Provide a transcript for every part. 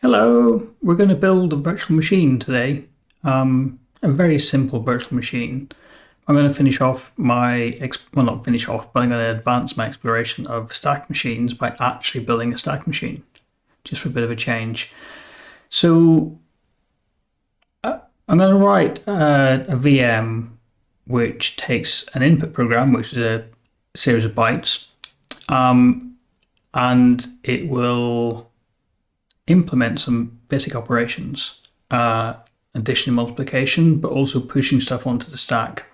Hello, we're going to build a virtual machine today. A very simple virtual machine. I'm going to finish off well, not finish off, but I'm going to advance my exploration of stack machines by actually building a stack machine, just for a bit of a change. So I'm going to write a VM which takes an input program, which is a series of bytes, and it will implement some basic operations, addition and multiplication, but also pushing stuff onto the stack.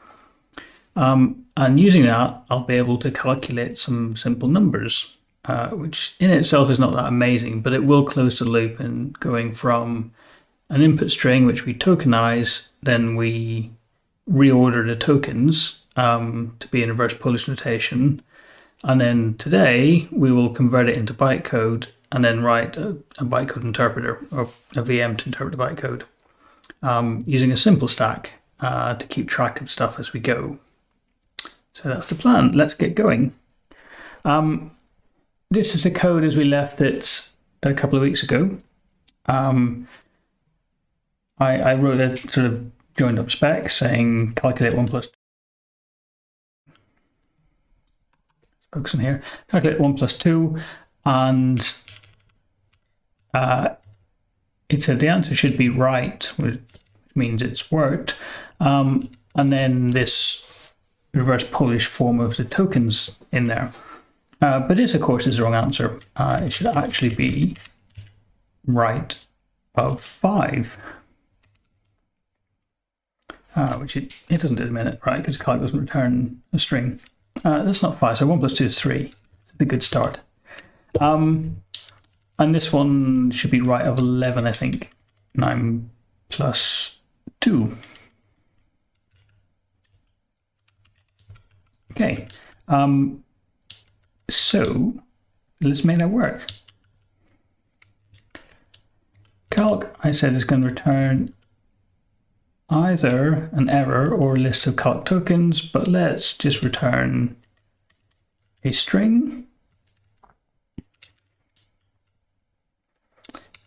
And using that, I'll be able to calculate some simple numbers, which in itself is not that amazing, but it will close the loop in going from an input string, which we tokenize, then we reorder the tokens to be in reverse Polish notation. And then today we will convert it into bytecode and then write a bytecode interpreter or a VM to interpret the bytecode using a simple stack to keep track of stuff as we go. So that's the plan. Let's get going. This is the code as we left it a couple of weeks ago. I wrote a sort of joined up spec saying calculate 1 plus 2. Focus on here. Calculate 1 plus 2, and it said the answer should be right, which means it's worked. And then this reverse Polish form of the tokens in there. But this, of course, is the wrong answer. It should actually be right of 5. Which it doesn't do at the minute, right? Because calc doesn't return a string. That's not 5, so 1 plus 2 is 3. It's a good start. And this one should be right of 11, I think. 9 plus 2. Okay. So let's make that work. Calc, I said, is going to return either an error or a list of calc tokens, but let's just return a string.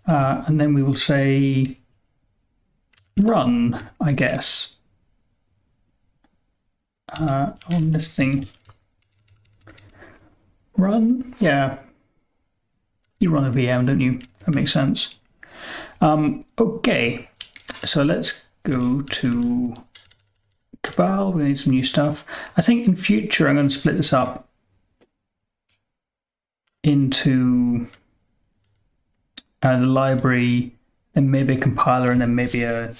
And then we will say run, I guess, on this thing. Run? Yeah. You run a VM, don't you? That makes sense. Okay, so let's go to Cabal. We need some new stuff. I think in future I'm going to split this up into the library, and maybe a compiler, and then maybe a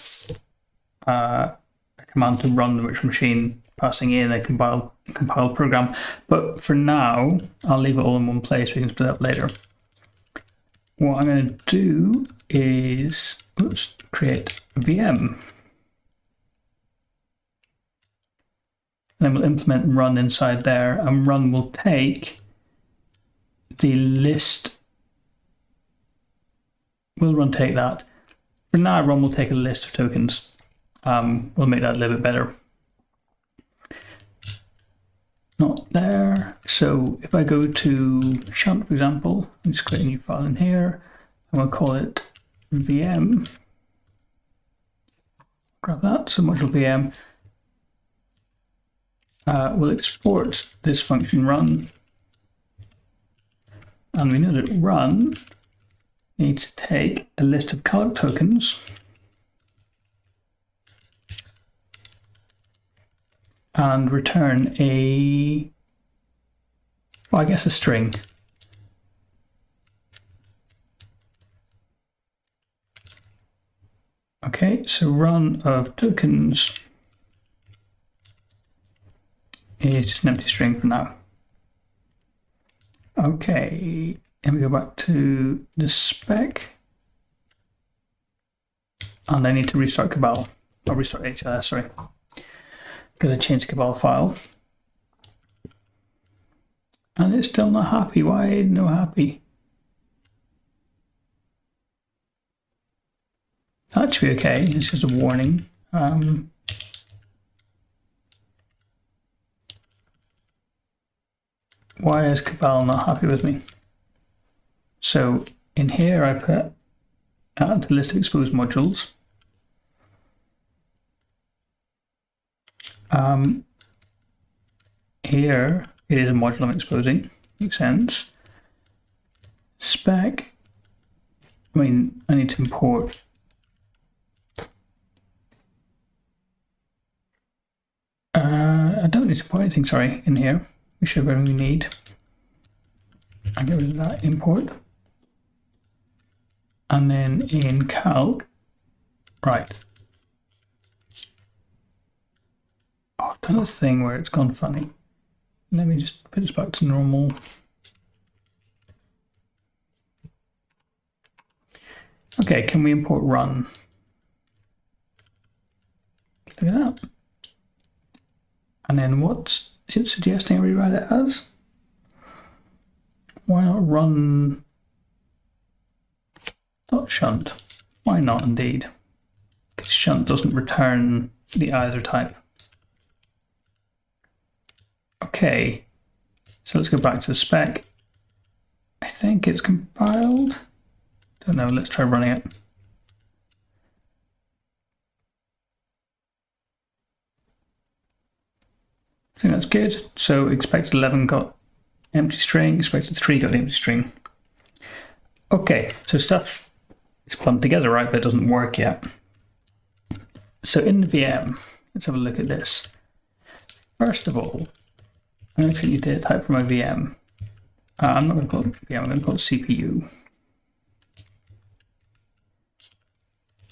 command to run the virtual machine, passing in a compile program. But for now, I'll leave it all in one place. We can split it up later. What I'm going to do is create a VM. Then we'll implement run inside there, and run will take the list. Will run take that. For now, run will take a list of tokens. We'll make that a little bit better. Not there. So if I go to shunt, for example, I'll just create a new file in here, and we'll call it VM. Grab that. So module VM. We'll export this function run, and we know that run needs to take a list of calc tokens and return a, well, I guess a string. Okay, so run of tokens is just an empty string for now. Okay, and we go back to the spec, and I need to restart Cabal, or restart HLS, sorry, because I changed the Cabal file. And it's still not happy. Why no happy? That should be okay. It's just a warning. Why is Cabal not happy with me? So in here I put add to list of exposed modules. Here it is a module I'm exposing, makes sense. Spec, I mean, I need to import I don't need to import anything, sorry, in here. We should have everything we need. I'll get rid of that import. And then in calc, right. Oh, I've done this thing where it's gone funny. Let me just put this back to normal. Okay, can we import run? Look at that. And then what's it suggesting I rewrite it as? Why not run dot shunt? Why not indeed? Because shunt doesn't return the either type. Okay, so let's go back to the spec. I think it's compiled. Don't know, let's try running it. I think that's good. So expected 11 got empty string, expected 3 got empty string. Okay, so stuff is clumped together, right, but it doesn't work yet. So in the VM, let's have a look at this. First of all, I'm going to create a data type for my VM. I'm not going to call it VM, I'm going to call it CPU.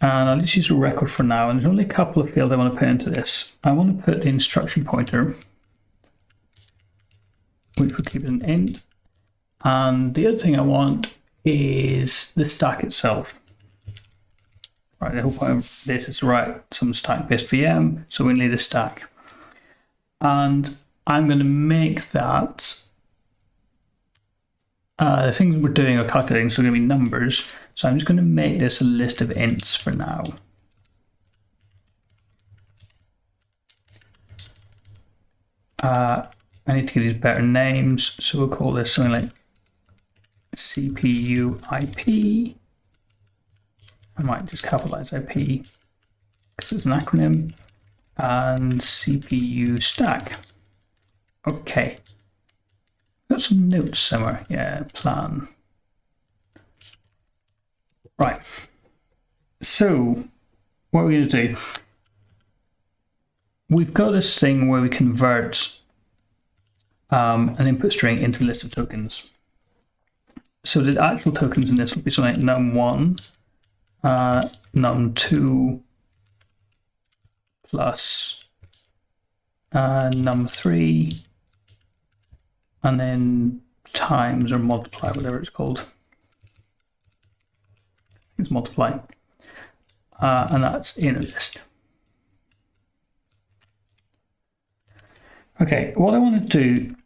And I'll just use a record for now, and there's only a couple of fields I want to put into this. I want to put the instruction pointer, which we'll keep as an int. And the other thing I want is the stack itself. Right, the whole point of this is to write some stack-based VM, so we need a stack. And I'm going to make that, the things we're doing are calculating, so they're going to be numbers. So I'm just going to make this a list of ints for now. I need to give these better names, so we'll call this something like CPU IP. I might just capitalize IP because it's an acronym, and CPU stack. Okay, got some notes somewhere. Yeah, plan. Right. So what are we going to do? We've got this thing where we convert an input string into a list of tokens. So the actual tokens in this will be something like num1, num2 plus num3, and then times or multiply, whatever it's called. It's multiply, and that's in a list. Okay, what I want to do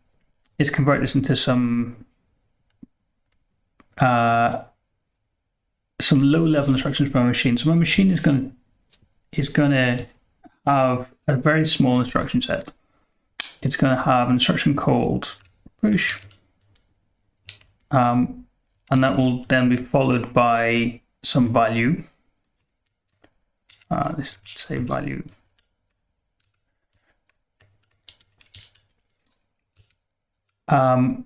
is convert this into some low-level instructions for my machine. So my machine is going to have a very small instruction set. It's going to have an instruction called push, and that will then be followed by some value. Let's say value. And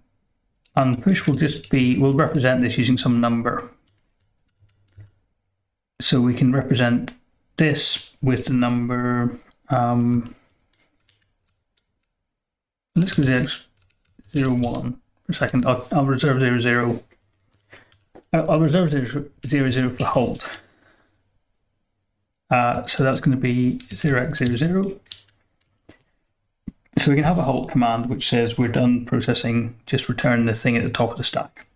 push will just be, we'll represent this using some number. So we can represent this with the number, let's go 0, 1 for a second. I'll reserve 0, 0. I'll reserve 0, 0 for hold. So that's going to be 0x00. 0. So we can have a halt command which says we're done processing, just return the thing at the top of the stack.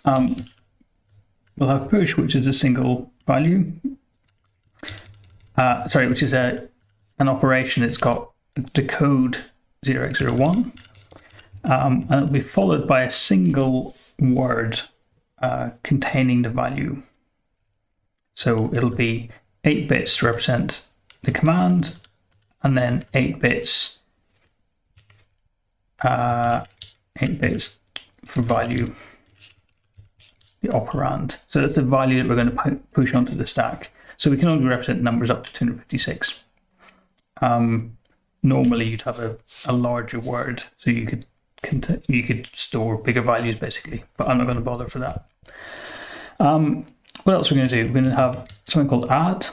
We'll have push, which is a single value. Which is an operation. It's got decode 0x01, and it'll be followed by a single word containing the value. So it'll be 8 bits to represent the command, and then 8 bits, 8 bits for value, the operand. So that's the value that we're going to push onto the stack. So we can only represent numbers up to 256. Normally you'd have a larger word, so you could store bigger values basically, but I'm not going to bother for that. What else are we going to do? We're going to have something called add,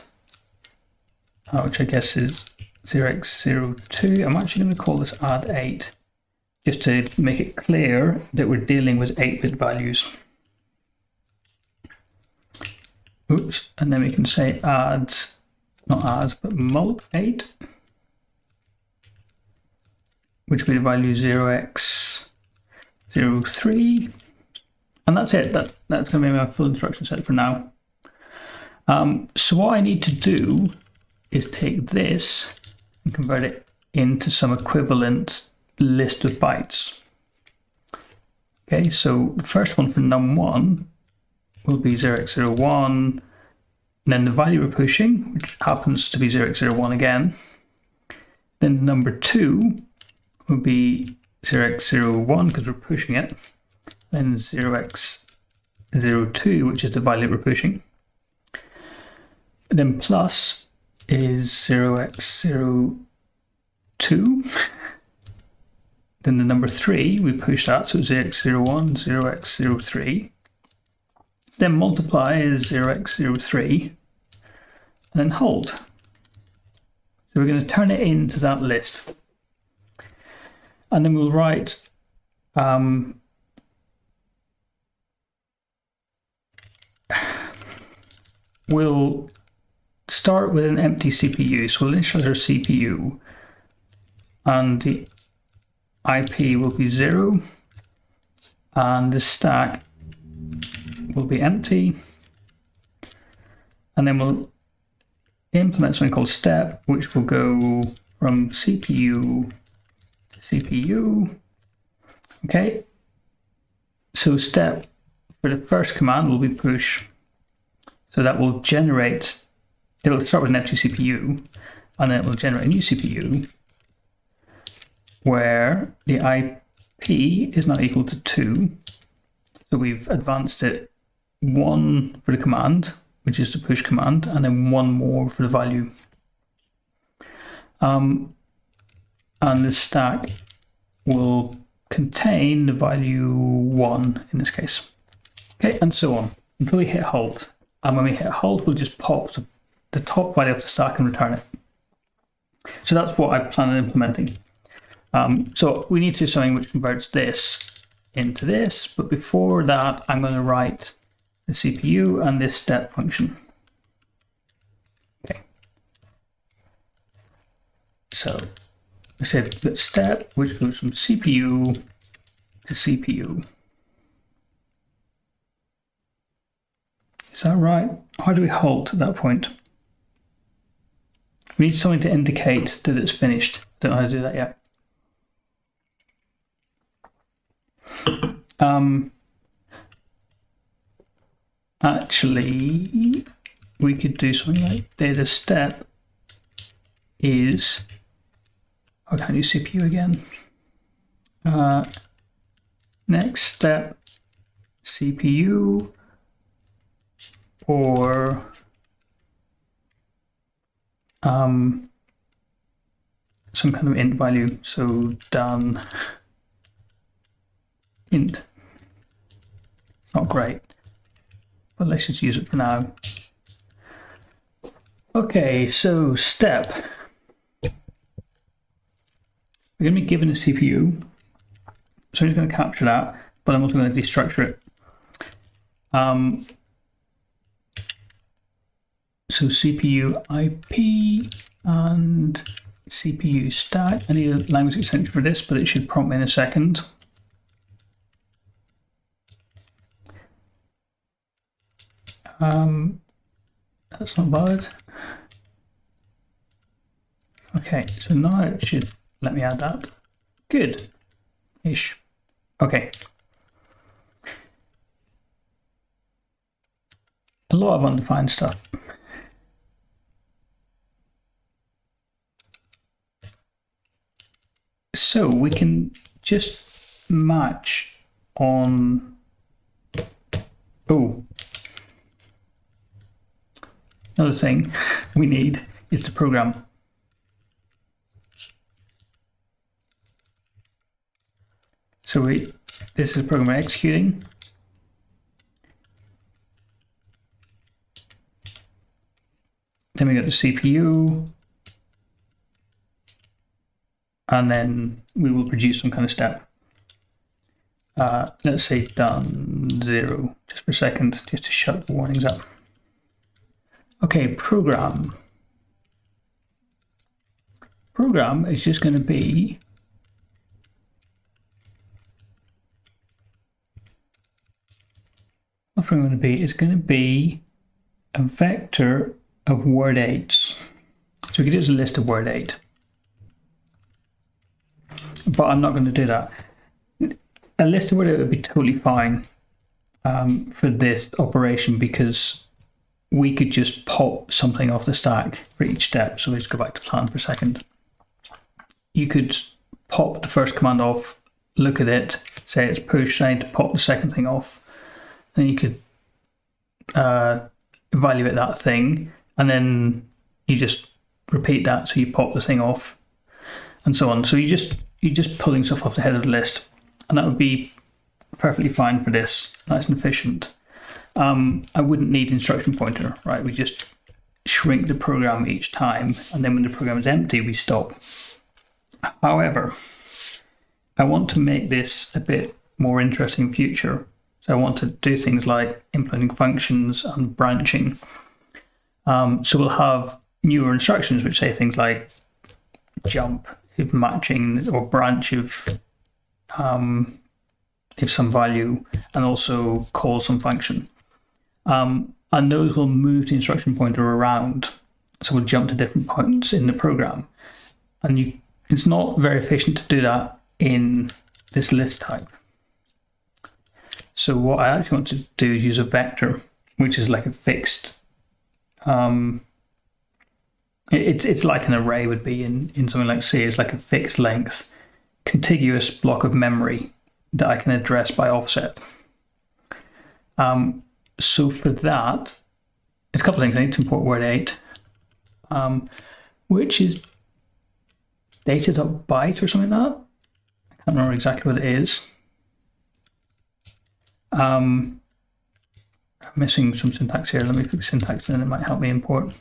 which I guess is 0x02. I'm actually going to call this add 8, just to make it clear that we're dealing with 8-bit values. Oops, and then we can say adds, not adds, but mult8, which will be the value 0x03. And that's it. That's going to be my full instruction set for now. So what I need to do is take this and convert it into some equivalent list of bytes. Okay, so the first one for num1 will be 0x01, and then the value we're pushing, which happens to be 0x01 again. Then number 2 will be 0x01 because we're pushing it. Then 0x02, which is the value we're pushing. And then plus is 0x02. Then the number 3, we push that, so 0x01, 0x03. Then multiply is 0x03, and then hold. So we're going to turn it into that list. And then we'll write we'll start with an empty CPU. So we'll initialize our CPU, and the IP will be 0, and the stack will be empty. And then we'll implement something called step, which will go from CPU to CPU. Okay, so step for the first command will be push. So that will generate, it'll start with an empty CPU, and then it will generate a new CPU where the IP is now equal to 2. So we've advanced it 1 for the command, which is the push command, and then 1 more for the value. And the stack will contain the value 1 in this case. Okay, and so on until we hit hold. And when we hit hold, we'll just pop the top value of the stack and return it. So that's what I plan on implementing. So we need to do something which converts this into this, but before that, I'm going to write the CPU and this step function. Okay. So I said that step, which goes from CPU to CPU. Is that right? How do we halt at that point? We need something to indicate that it's finished. Don't know how to do that yet. Actually, we could do something like data step is, I can't use CPU again. Next step, CPU, or some kind of int value. So done int. It's not great, but let's just use it for now. Okay, so step. We're going to be given a CPU, so I'm just going to capture that, but I'm also going to destructure it. So CPU IP and CPU stack. I need a language extension for this, but it should prompt me in a second. That's not valid. Okay, so now it should let me add that. Good. Ish. Okay. A lot of undefined stuff. So we can just match on Oh, another thing we need is to program. So this is a program we're executing. Then we go to CPU, and then we will produce some kind of step. Let's say done 0, just for a second, just to shut the warnings up. Okay, program. Program is just going to be what's it going to be? It's going to be a vector of word 8s. So we could use a list of word 8. But I'm not going to do that. A list of word 8 would be totally fine for this operation, because we could just pop something off the stack for each step. So let's go back to plan for a second. You could pop the first command off, look at it, say it's push, I need to pop the second thing off. Then you could evaluate that thing, and then you just repeat that, so you pop the thing off, and so on. So you're just pulling stuff off the head of the list, and that would be perfectly fine for this, nice and efficient. I wouldn't need instruction pointer, right? We just shrink the program each time, and then when the program is empty, we stop. However, I want to make this a bit more interesting in future. So I want to do things like implementing functions and branching. So we'll have newer instructions which say things like jump if matching, or branch if some value, and also call some function. And those will move the instruction pointer around. So we'll jump to different points in the program. And it's not very efficient to do that in this list type. So what I actually want to do is use a vector, which is like a fixed, it's like an array would be in something like C. It's like a fixed length, contiguous block of memory that I can address by offset. So for that, it's a couple of things. I need to import word 8, which is data.byte or something like that. I can't remember exactly what it is. I'm missing some syntax here. Let me fix syntax and it might help me import.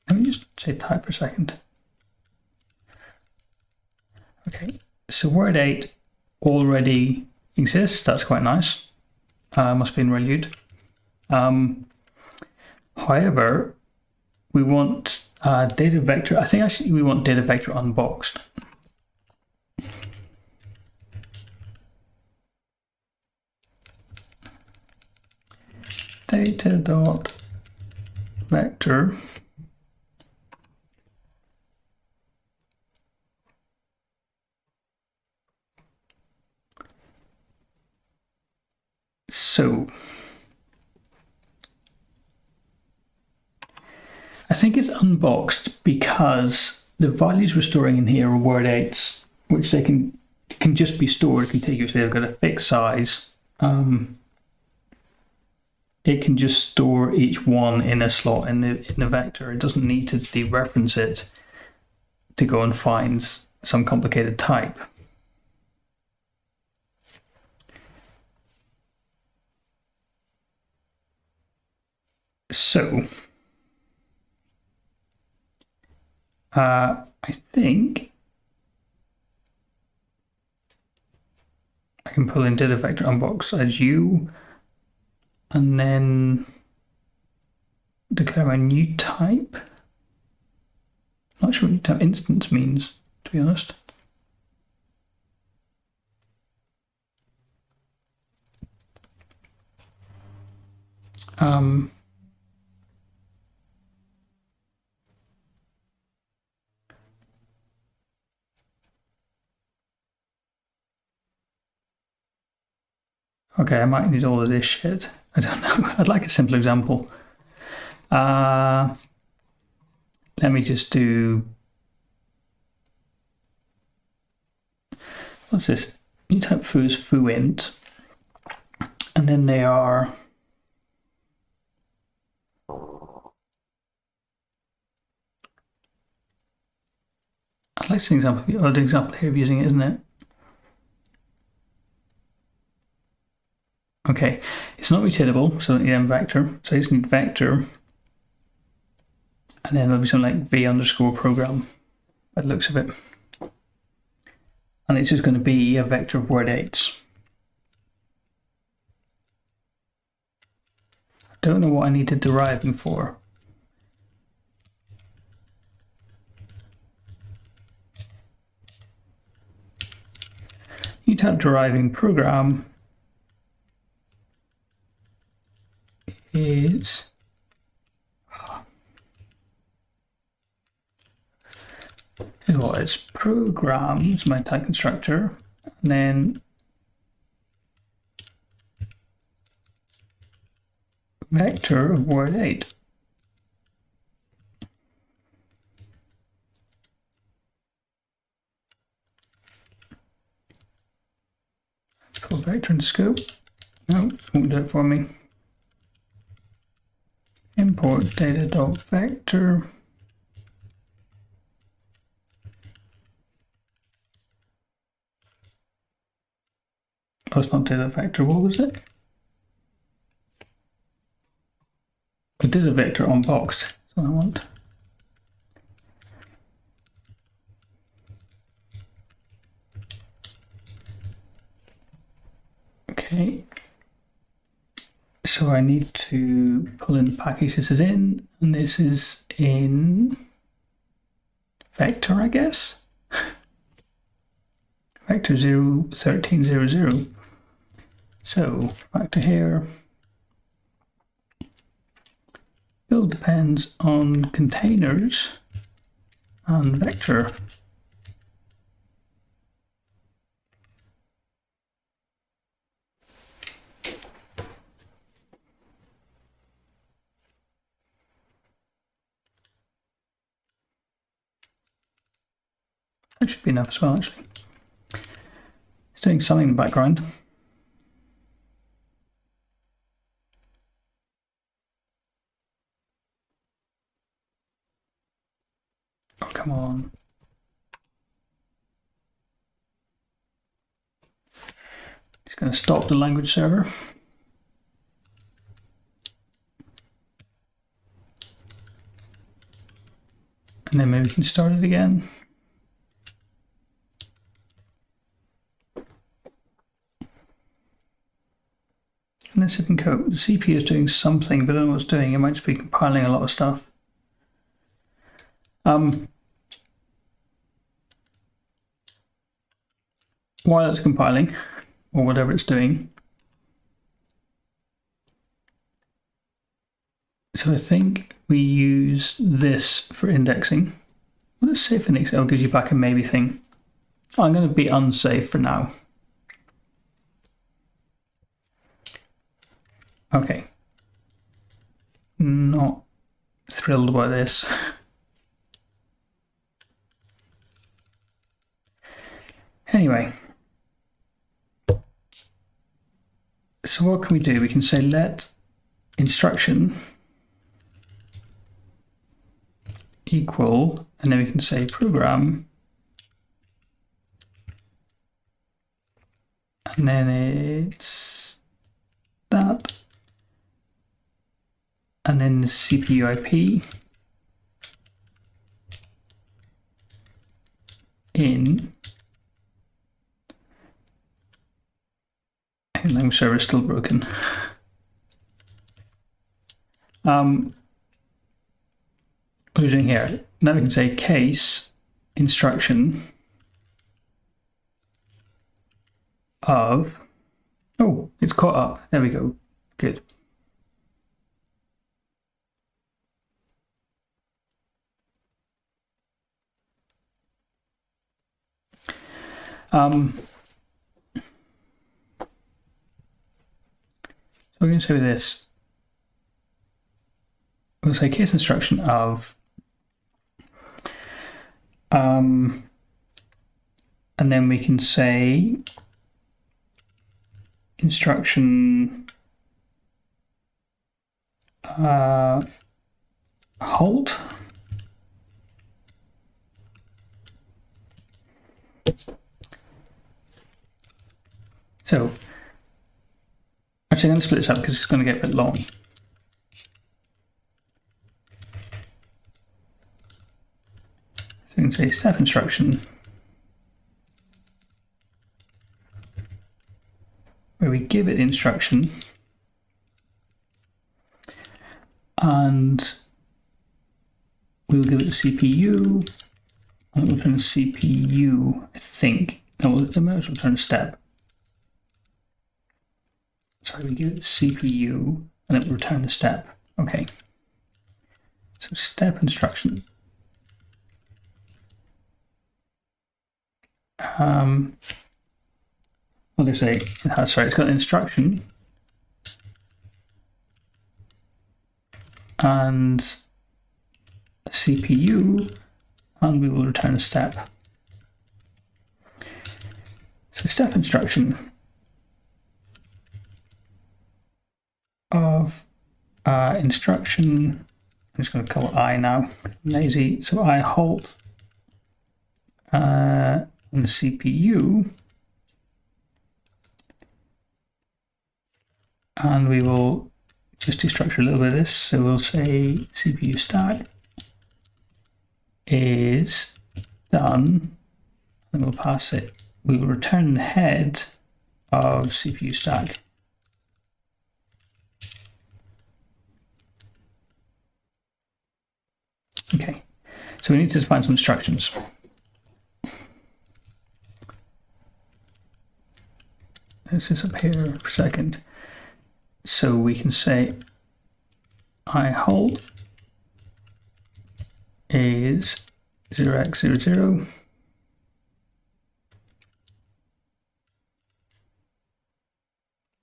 Let me just say type for a second. Okay, so word 8 already exists. That's quite nice. Must be in ReLUde. However, we want data vector. I think actually we want data vector unboxed. Data.vector. So I think it's unboxed because the values we're storing in here are word 8s, which they can just be stored contiguously. They've got a fixed size. It can just store each one in a slot in the vector. It doesn't need to dereference it to go and find some complicated type. So I think I can pull in data vector unbox as u, and then declare my new type. Not sure what new type instance means, to be honest. Okay, I might need all of this shit. I don't know. I'd like a simple example. let me just do, what's this? You type foo as fooint, and then they are, I'd like to see an example here of using it, isn't it? Okay, it's not mutatable, so I don't need vector. So I just need vector, and then there'll be something like v underscore program by the looks of it. And it's just going to be a vector of word 8s. I don't know what I need to derive them for. You type deriving program is what it's programs, my type constructor, and then vector of word 8. Call vector in scope. No, won't do it for me. Import data.vector. Oh, it's not data vector, what was it? I did a vector unboxed, that's what I want. Okay. So I need to pull in the package this is in, and this is in vector, I guess. Vector 01300. So back to here. Build depends on containers and vector. That should be enough as well, actually. It's doing something in the background. Oh, come on. Just going to stop the language server. And then maybe we can start it again. And let's see if we can cope. The CPU is doing something, but I don't know what it's doing. It might just be compiling a lot of stuff. While it's compiling, or whatever it's doing. So I think we use this for indexing. What does safe index? Oh, it gives you back a maybe thing. Oh, I'm going to be unsafe for now. Okay. Not thrilled by this. Anyway. So what can we do? We can say let instruction equal, and then we can say program, and then it's that, and then the CPU IP in, and language server is still broken. What are we doing here? Now we can say case instruction of, oh, it's caught up. There we go. Good. So we're going to say this. We'll say case instruction of And then we can say instruction halt. So actually I'm going to split this up because it's going to get a bit long. So we can say step instruction where we give it instruction and we'll give it a CPU and we'll return a CPU, I think. No, it might return a step. Sorry, we give it a CPU and it will return a step. Okay. So step instruction. What do they say? Sorry, it's got an instruction and a CPU, and we will return a step. So step instruction of instruction, I'm just going to call it I now, lazy. So I halt on the CPU, and we will just destructure a little bit of this. So we'll say CPU stack is done, and we'll pass it. We will return the head of CPU stack. Okay, so we need to define some instructions. Let's just up here for a second. So we can say I halt is 0x00.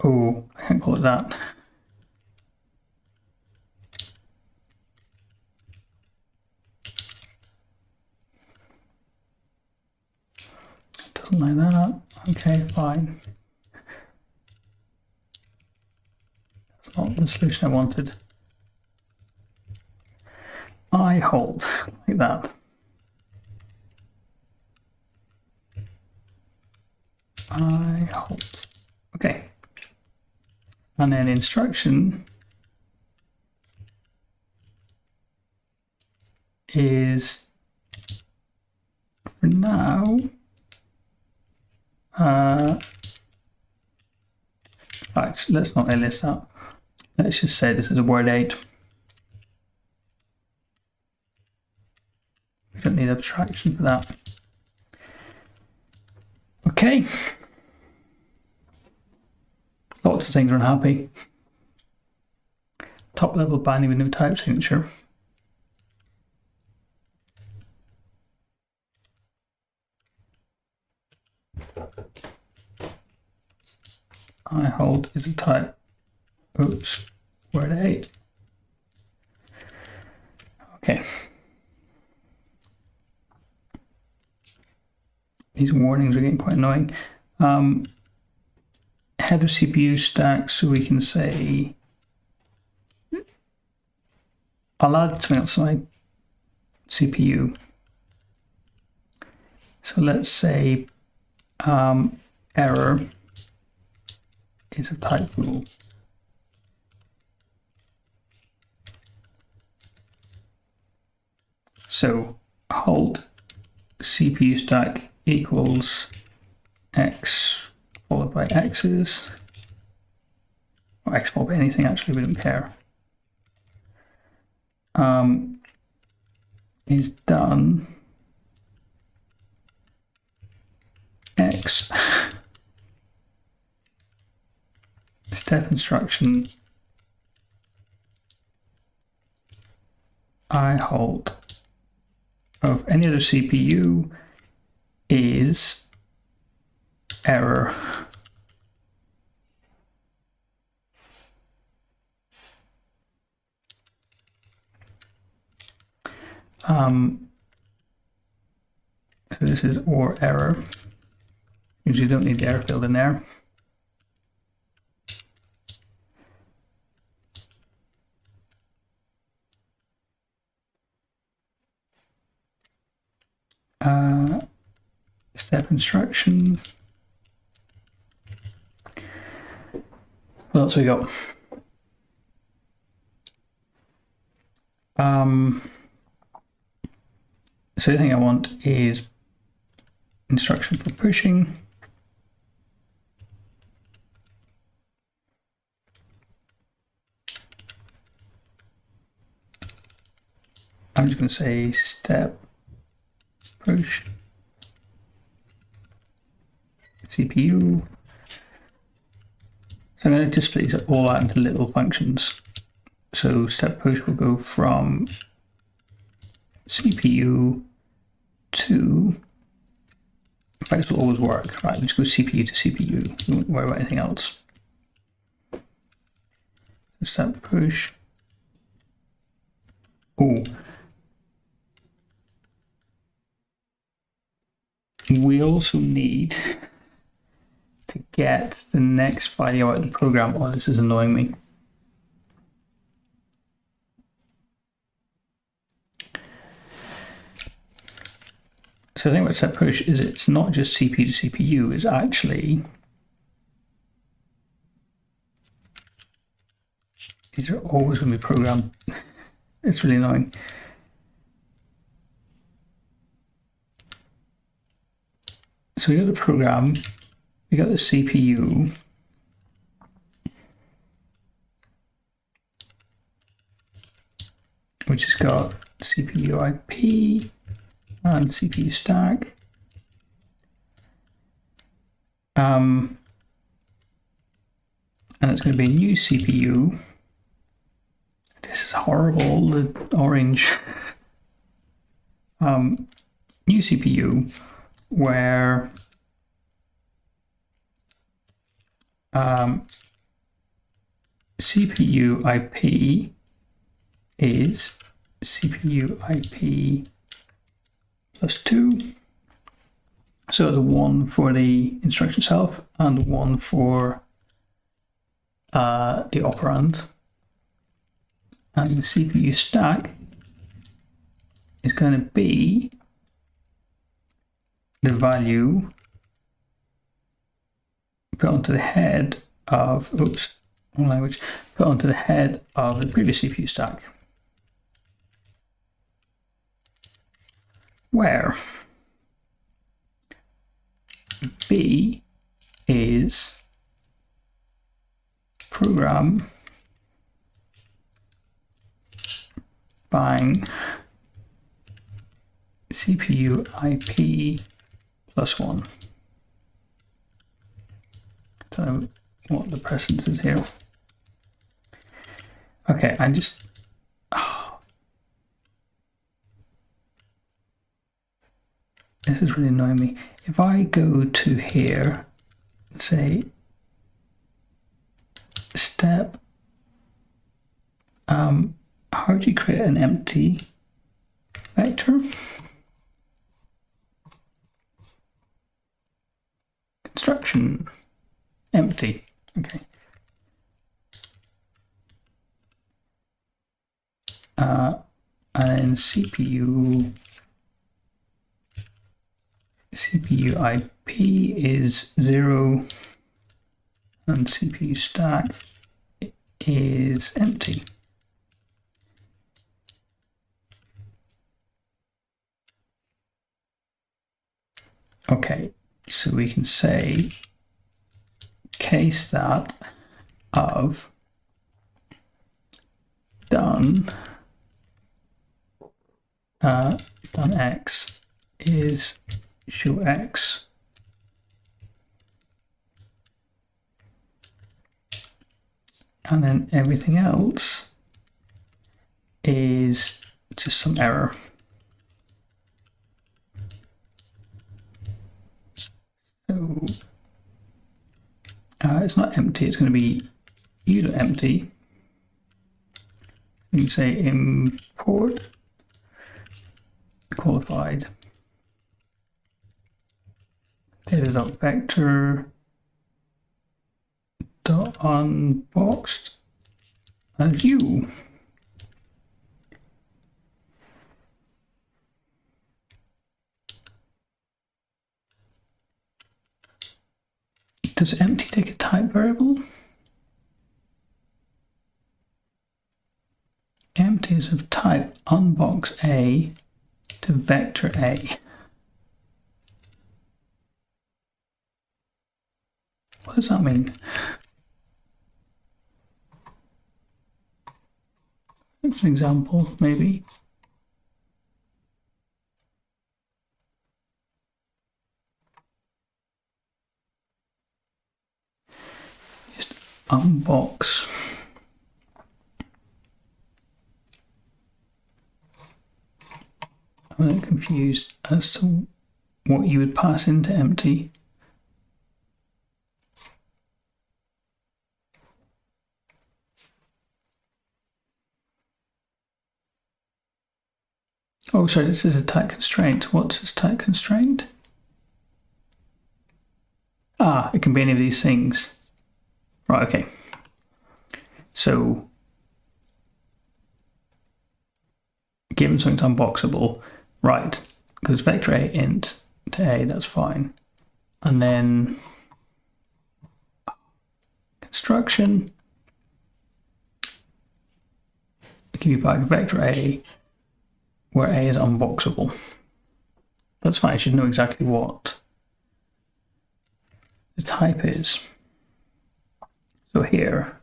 Oh, I can't call it that. It doesn't like that. Okay, fine. That's not the solution I wanted. I halt like that. I halt. Okay. And then instruction is for now right, let's not list that. Let's just say this is a word 8. We don't need abstraction for that. Okay. Lots of things are unhappy. Top level binding with no type signature. I hold is a type. Oops, word 8. Okay. These warnings are getting quite annoying. Head of CPU stack, so we can say I'll add something else to my CPU. So let's say error is a type rule. So halt CPU stack equals x followed by x's, or x followed by anything, actually, we don't care. Is done x step instruction I halt of any other CPU is error. So this is or error. Because you don't need the error field in there. Step instruction. What else we got? So the thing I want is instruction for pushing. I'm just going to say step push CPU. So I'm going to just split these all out into little functions. So step push will go from CPU to, in fact, this will always work, right? Let's go CPU to CPU. Don't worry about anything else. So step push. Oh, we also need to get the next value out of the program. Oh, this is annoying me. So the thing about set push is it's not just CPU to CPU, it's actually, these are always going to be programmed. It's really annoying. So we got the program, we got the CPU, which has got CPU IP and CPU stack. And it's going to be a new CPU. This is horrible, the orange. New CPU where CPU IP is CPU IP +2. So the one for the instruction itself and one for the operand. And the CPU stack is going to be the value put onto the head of, oops, wrong language, put onto the head of the previous CPU stack. Where B is program bang CPU IP +1. Don't know what the precedence is here. Okay, I just, this is really annoying me. If I go to here, say step, how do you create an empty vector? Construction, empty, okay. And CPU IP is 0 and CPU stack is empty. Okay, so we can say case that of done x is show x and then everything else is just some error. So it's not empty, it's going to be u.empty. You can say import qualified data.vector dot unboxed as you. Does empty take a type variable? Empty is of type unbox A to vector A. What does that mean? Here's an example, maybe. Just unbox. I'm a little confused as to what you would pass into empty. Oh, sorry, this is a type constraint. What's this type constraint? Ah, it can be any of these things. Right, okay. So, given something's unboxable, right, goes vector A int to A, that's fine. And then construction, give you back vector A, where A is unboxable. That's fine, I should know exactly what the type is. So here,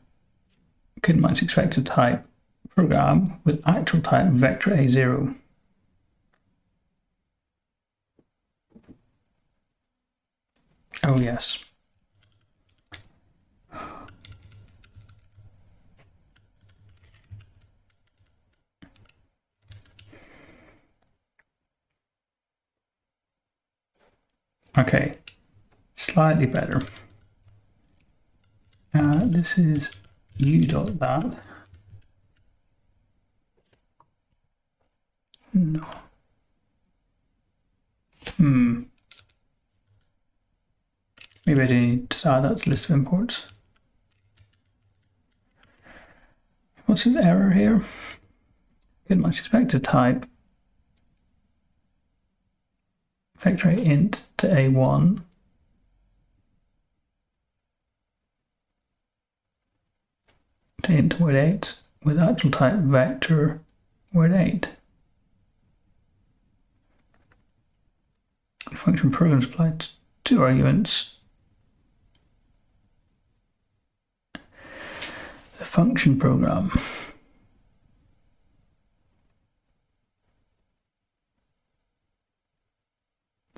couldn't much expected type program with actual type vector A0. Oh yes. Okay, slightly better. This is u.that. No. Maybe I do need to add that to the list of imports. What's his error here? Couldn't much expect a type vector A int to A1. To int word 8 with actual type vector word 8. The function program supplied 2 arguments. The function program.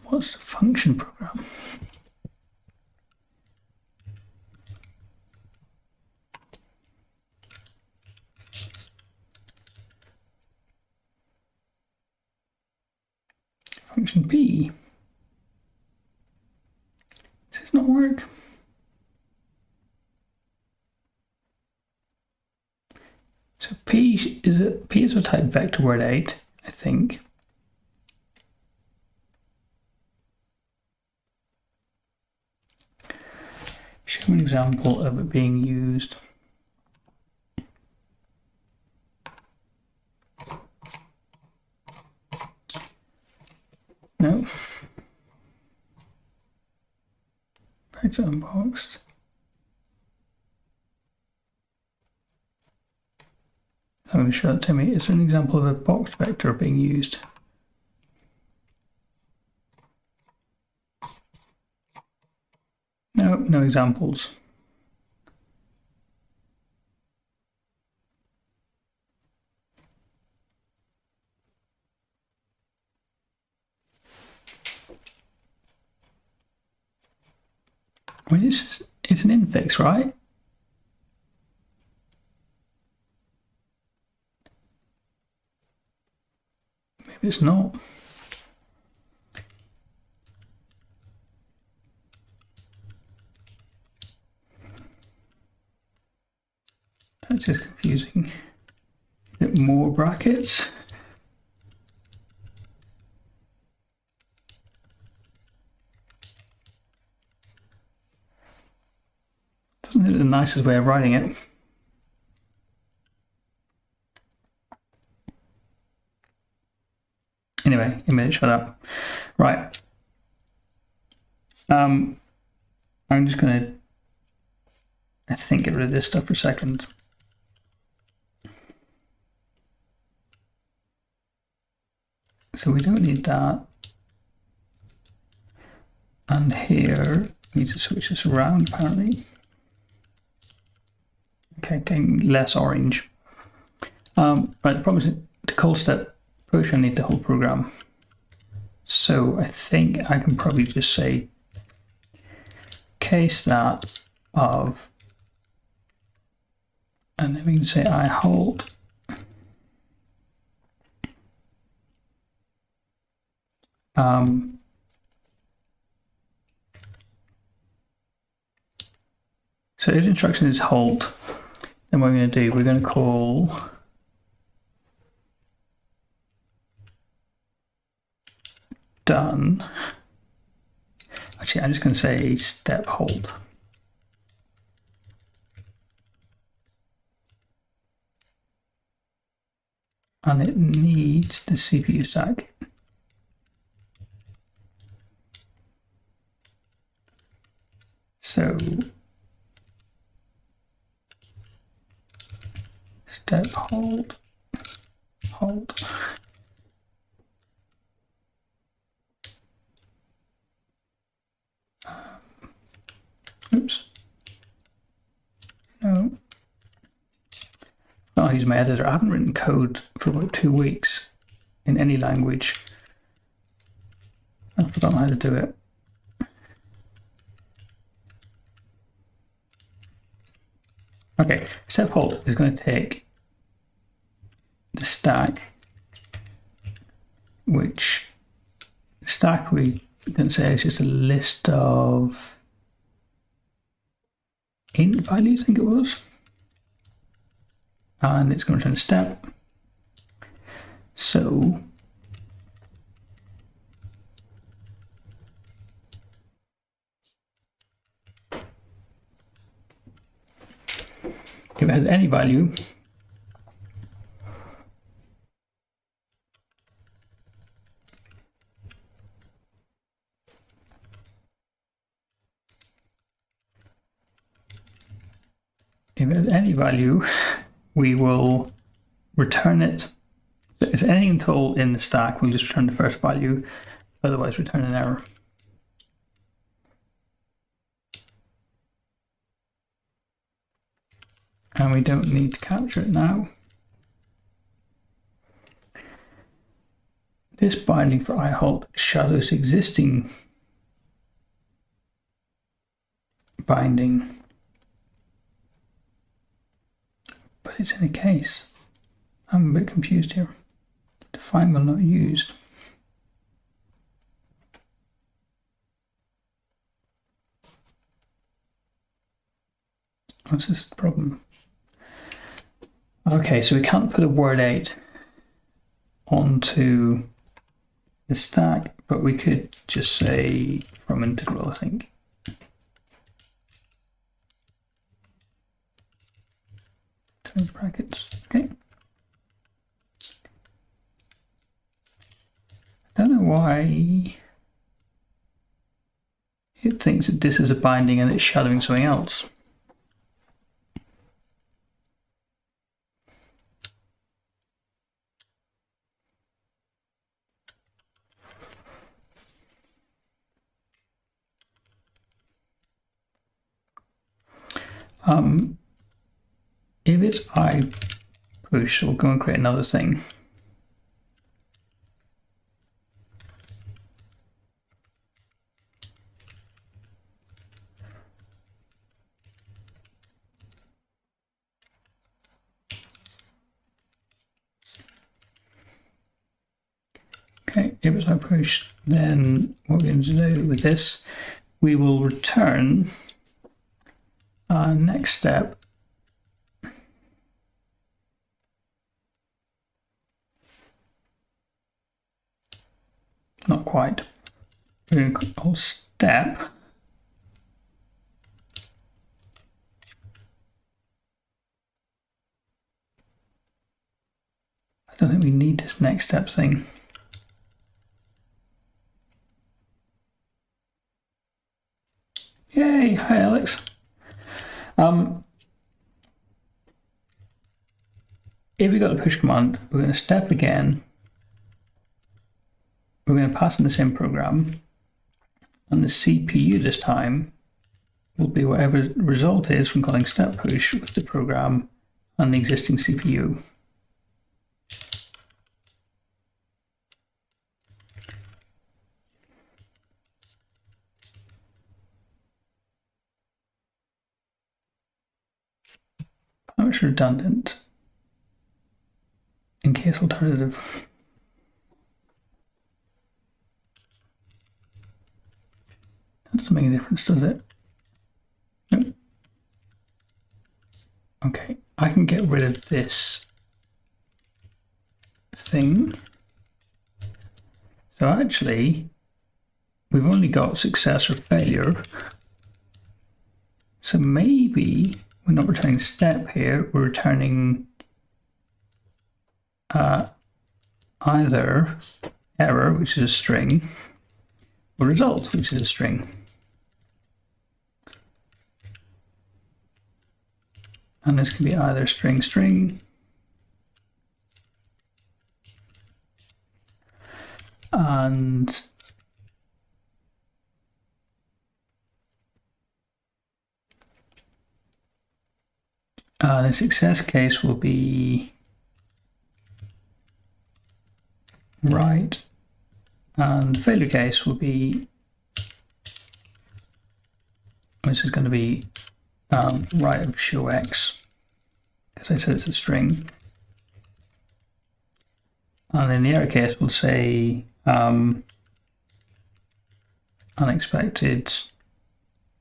What's the function program? Function P. Does this not work? So P is a type vector word 8, I think. Show an example of it being used. No. Vector unboxed. I'm going to show that to me. It's an example of a boxed vector being used. No, no examples. I mean, it's an infix, right? Maybe it's not. That's just confusing. A bit more brackets. the nicest way of writing it. Anyway, it made it shut up. Right. I'm just going to, I think, get rid of this stuff for a second. So we don't need that. And here, we need to switch this around, apparently. Okay, getting less orange. Right, the problem is to call step push, I need the whole program. So I think I can probably just say case that of, and then we can say I hold so if the instruction is hold, then what we're going to do, we're going to call done. Actually, I'm just going to say step hold. And it needs the CPU stack. So step hold, hold. Oops. No. I'll use my editor. I haven't written code for about 2 weeks in any language. I've forgotten how to do it. Okay, step hold is going to take the stack, which the stack we can say is just a list of int values, I think it was, and it's going to return a step. So if it has any value, we will return it. If it's anything at all in the stack, we'll just return the first value, otherwise return an error. And we don't need to capture it now. This binding for iHalt shadows existing binding, but it's in a case. I'm a bit confused here. Define while not used. What's this problem? Okay, so we can't put a word 8 onto the stack, but we could just say from integral, I think. Close brackets, okay. I don't know why it thinks that this is a binding and it's shadowing something else. If it's I push, we'll go and create another thing. Okay, if it's I push, then what we're going to do with this, we will return our next step. Not quite. We're going to call step don't think we need this next step thing. Yay, hi Alex. If we got a push command, we're going to step again. We're going to pass in the same program, and the CPU this time will be whatever the result is from calling step push with the program and the existing CPU. It's redundant in case alternative. That doesn't make a difference, does it? Nope. Okay, I can get rid of this thing. So actually, we've only got success or failure. So maybe we're not returning step here, we're returning either error, which is a string, or result, which is a string. And this can be either string, string, and the success case will be right, and the failure case will be, this is going to be right of show x, because I said it's a string. And in the error case, we'll say unexpected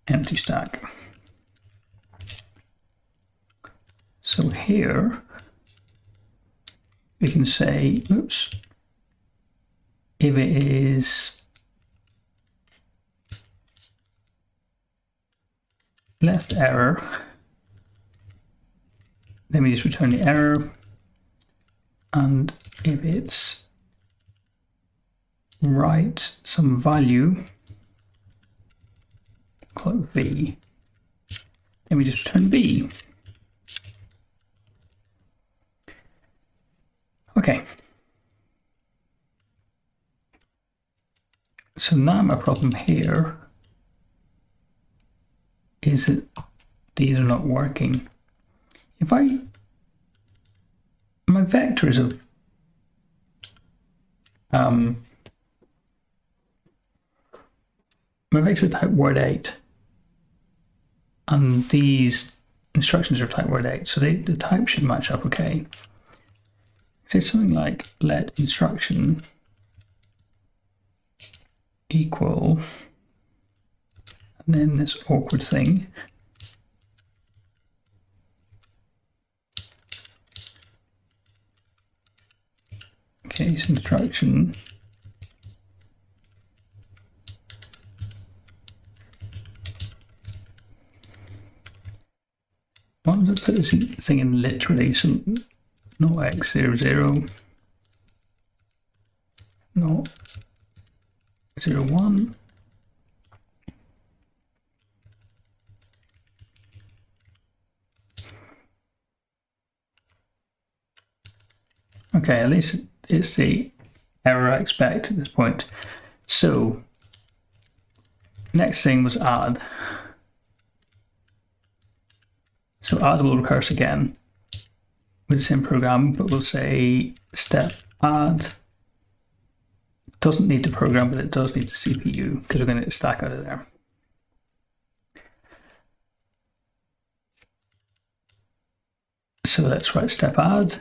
empty stack. So here we can say, oops, if it is left error, then we just return the error, and if it's right some value, call it v, then we just return v. Okay. So now my problem here is that these are not working. If my vectors of my vector type word 8 and these instructions are type word 8, so the type should match up okay. Say something like let instruction equal, and then this awkward thing. Case instruction why don't I put this thing in literally, so not x00, not 01. Okay, at least it's the error I expect at this point. So next thing was add. So add will recurse again with the same program, but we'll say step add. Doesn't need the program, but it does need the CPU because we're going to get the stack out of there. So let's write step add.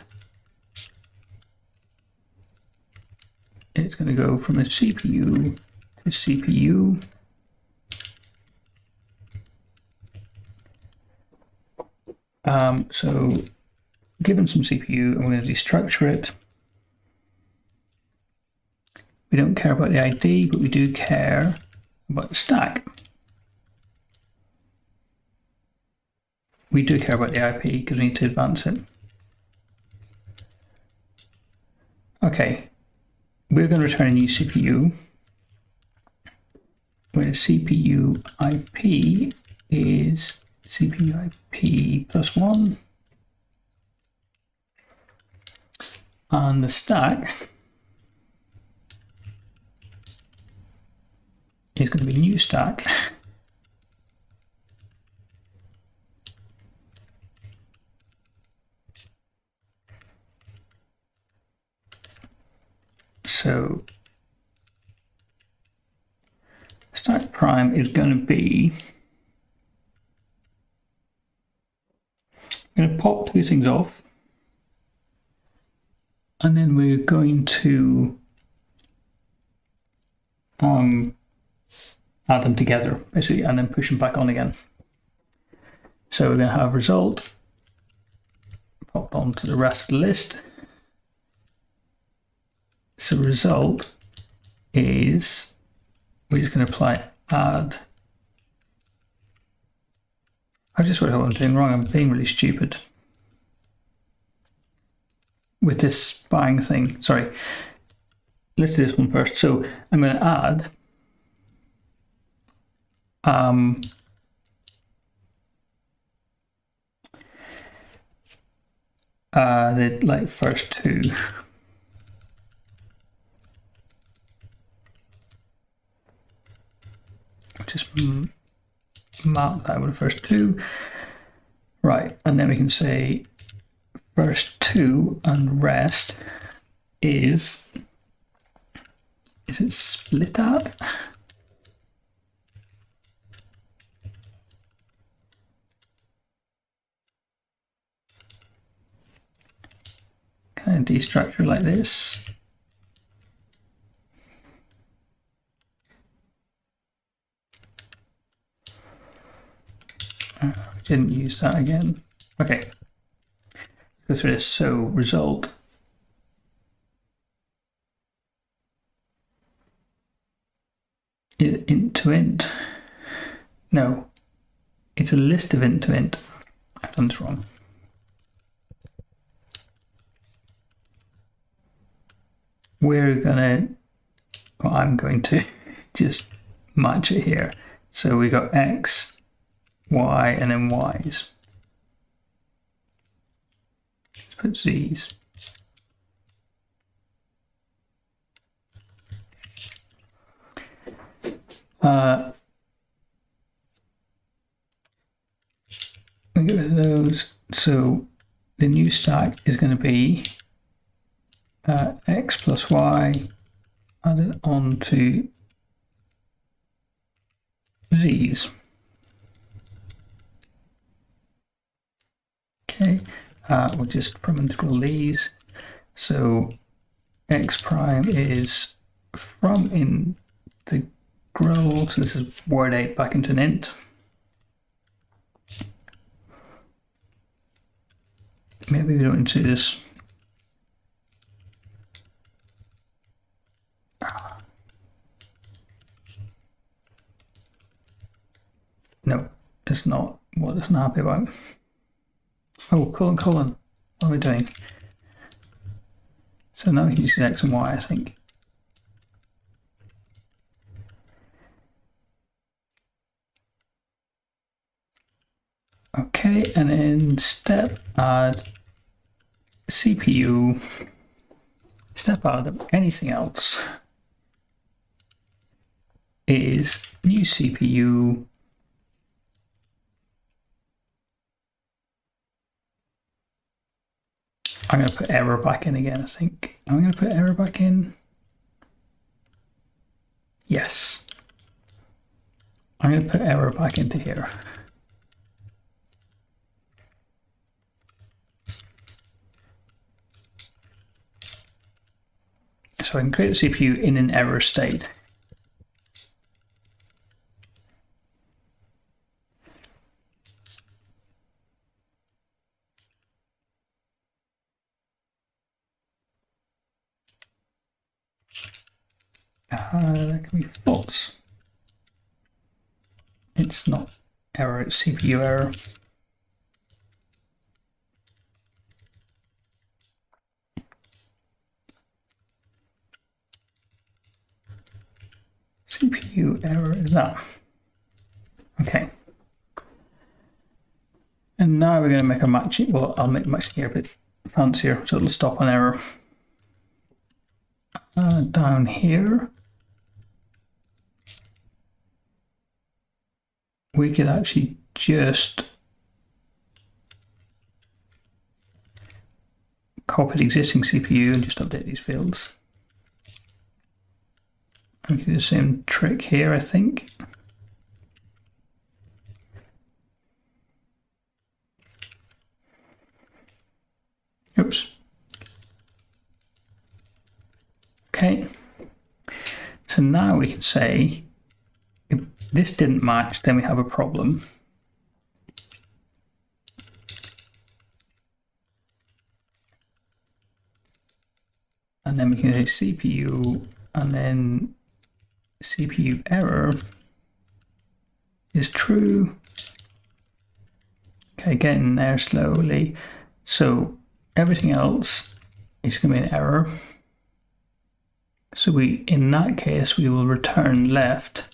It's going to go from the CPU to CPU. So given some CPU, I'm going to destructure it. We don't care about the ID, but we do care about the stack. We do care about the IP because we need to advance it. Okay, we're going to return a new CPU, where CPU IP is CPU IP +1, and the stack is going to be new stack. So stack prime is going to be, I'm going to pop two things off, and then we're going to add them together, basically, and then push them back on again. So we're going to have result pop onto the rest of the list. So result is, we're just going to apply add. I just worked out what I'm doing wrong. I'm being really stupid with this bang thing. Sorry. Let's do this one first. So I'm going to add the first two. Just map that with the first two. Right, and then we can say first two and rest is it split add? Kind of destructure like this. Didn't use that again. Okay, go through this. So result is int to int. No, it's a list of int to int. I've done this wrong. We're gonna, well, I'm going to just match it here. So we got x, y, and then y's. Let's put z's. We get rid of those. So the new stack is going to be x plus y added on to z's. Okay, we'll just prim integral these. So x prime is from integral, so this is word 8 back into an int. Maybe we don't need to do this. No, it's not what it's not happy about. Oh, colon. What are we doing? So now we can use x and y, I think. Okay, and then step add CPU, step add of anything else is new CPU I'm going to put error back in again, I think. I'm going to put error back in. Yes. I'm going to put error back into here. So I can create a CPU in an error state. That can be false. It's not error, it's CPU error. CPU error is that. Okay. And now we're going to make a matching. Well, I'll make matching here a bit fancier, so it'll stop on error. Down here, we could actually just copy the existing CPU and just update these fields. We can do the same trick here, I think. Oops. Okay. So now we can say, if this didn't match, then we have a problem. And then we can say CPU, and then CPU error is true. Okay, getting there slowly. So everything else is going to be an error. So in that case, we will return left,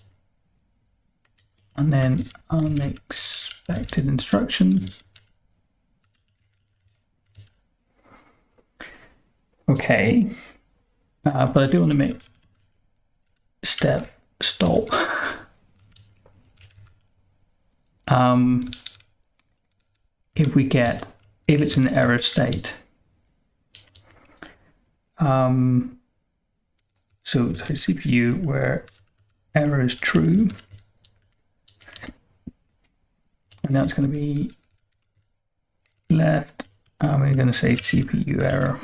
and then unexpected instruction. Okay, but I do want to make step stop. If it's in the error state. So CPU where error is true, and now it's going to be left, and we're going to say CPU error.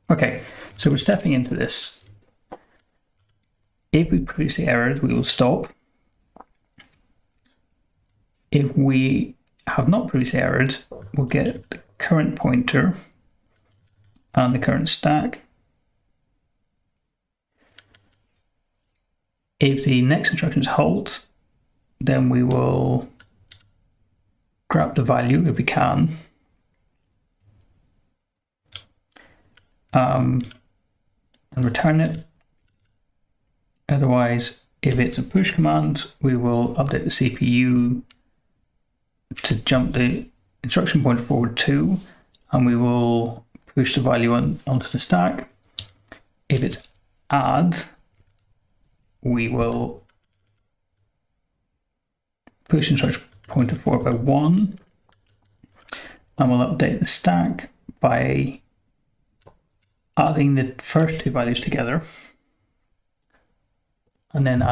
Okay, so we're stepping into this. If we produce the errors, we will stop. If we have not previously errored, we'll get the current pointer and the current stack. If the next instruction is halt, then we will grab the value if we can. And return it. Otherwise, if it's a push command, we will update the CPU to jump the instruction pointer forward 2, and we will push the value onto the stack. If it's add, we will push instruction pointer forward by 1, and we'll update the stack by adding the first two values together, and then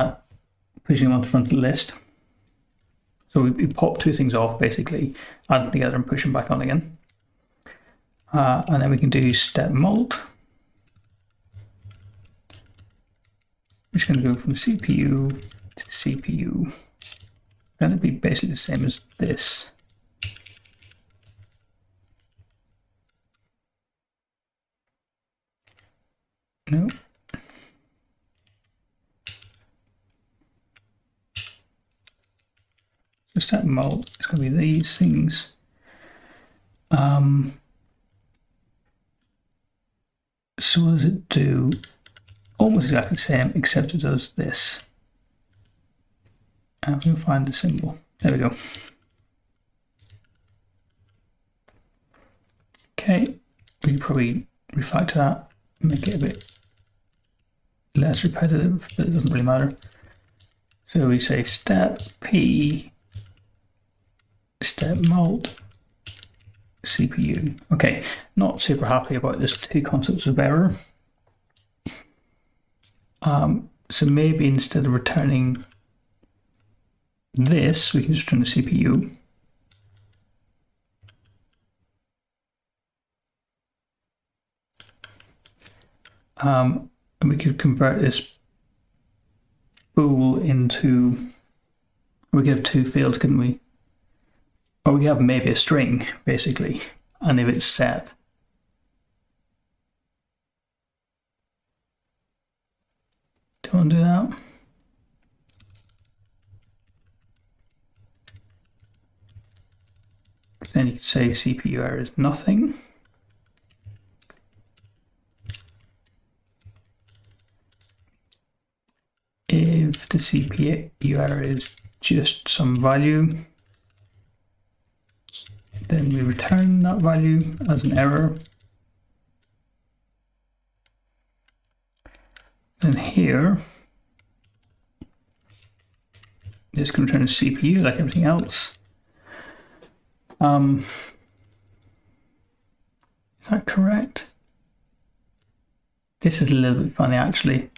pushing them onto the front of the list. So we pop two things off, basically, add them together and push them back on again. And then we can do step mult, which is going to go from CPU to CPU. Then it'd be basically the same as this. No. So step mult, it's going to be these things. So what does it do? Almost exactly the same, except it does this. And we can find the symbol. There we go. Okay, we can probably refactor that, make it a bit less repetitive, but it doesn't really matter. So we say step P, step mult, CPU. Okay, not super happy about this two concepts of error. So maybe instead of returning this, we can just return the CPU. And we could convert this bool into, we could have two fields, couldn't we? Or we could have maybe a string, basically, and if it's set. Do you want to do that? Then you could say CPU error is nothing. CPU error is just some value. Then we return that value as an error. And here, this can return a CPU like everything else. Is that correct? This is a little bit funny actually,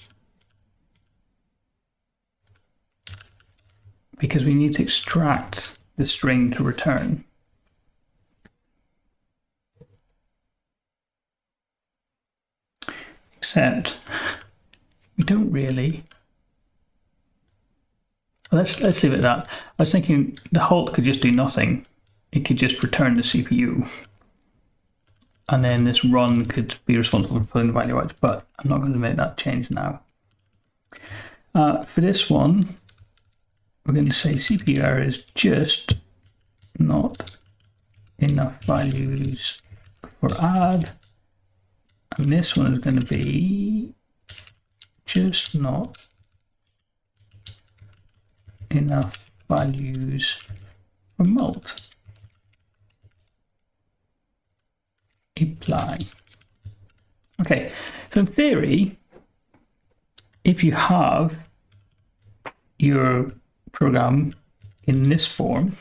because we need to extract the string to return. Except we don't really. Let's leave it at that. I was thinking the halt could just do nothing. It could just return the CPU. And then this run could be responsible for pulling the value out, but I'm not going to make that change now. For this one, we're going to say CPU error is just not enough values for add. And this one is going to be just not enough values for mult. Apply. Okay, so in theory, if you have your program in this form,